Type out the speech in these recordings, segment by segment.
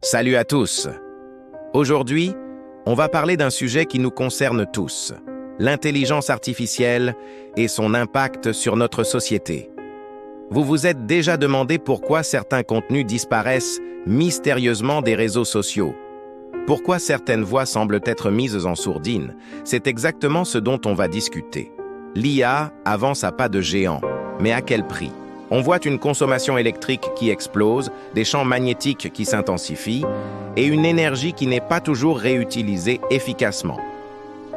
Salut à tous! Aujourd'hui, on va parler d'un sujet qui nous concerne tous, l'intelligence artificielle et son impact sur notre société. Vous vous êtes déjà demandé pourquoi certains contenus disparaissent mystérieusement des réseaux sociaux. Pourquoi certaines voix semblent être mises en sourdine? C'est exactement ce dont on va discuter. L'IA avance à pas de géant, mais à quel prix? On voit une consommation électrique qui explose, des champs magnétiques qui s'intensifient et une énergie qui n'est pas toujours réutilisée efficacement.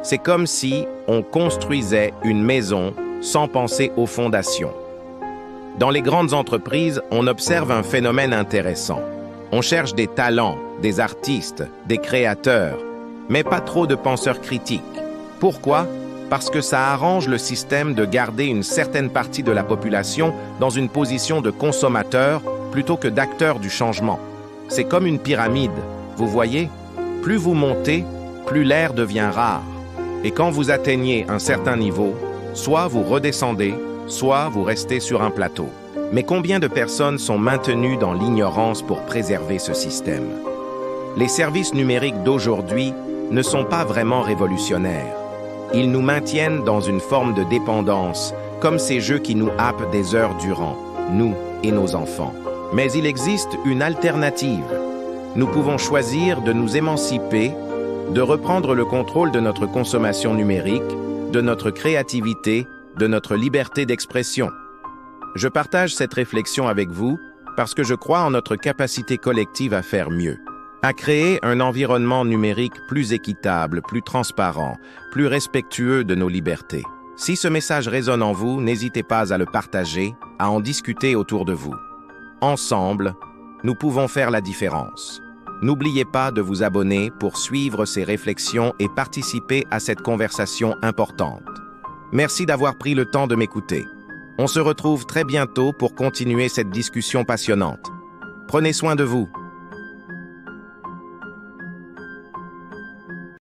C'est comme si on construisait une maison sans penser aux fondations. Dans les grandes entreprises, on observe un phénomène intéressant. On cherche des talents, des artistes, des créateurs, mais pas trop de penseurs critiques. Pourquoi? Parce que ça arrange le système de garder une certaine partie de la population dans une position de consommateur plutôt que d'acteur du changement. C'est comme une pyramide, vous voyez? Plus vous montez, plus l'air devient rare. Et quand vous atteignez un certain niveau, soit vous redescendez, soit vous restez sur un plateau. Mais combien de personnes sont maintenues dans l'ignorance pour préserver ce système? Les services numériques d'aujourd'hui ne sont pas vraiment révolutionnaires. Ils nous maintiennent dans une forme de dépendance, comme ces jeux qui nous happent des heures durant, nous et nos enfants. Mais il existe une alternative. Nous pouvons choisir de nous émanciper, de reprendre le contrôle de notre consommation numérique, de notre créativité, de notre liberté d'expression. Je partage cette réflexion avec vous parce que je crois en notre capacité collective à faire mieux, à créer un environnement numérique plus équitable, plus transparent, plus respectueux de nos libertés. Si ce message résonne en vous, n'hésitez pas à le partager, à en discuter autour de vous. Ensemble, nous pouvons faire la différence. N'oubliez pas de vous abonner pour suivre ces réflexions et participer à cette conversation importante. Merci d'avoir pris le temps de m'écouter. On se retrouve très bientôt pour continuer cette discussion passionnante. Prenez soin de vous.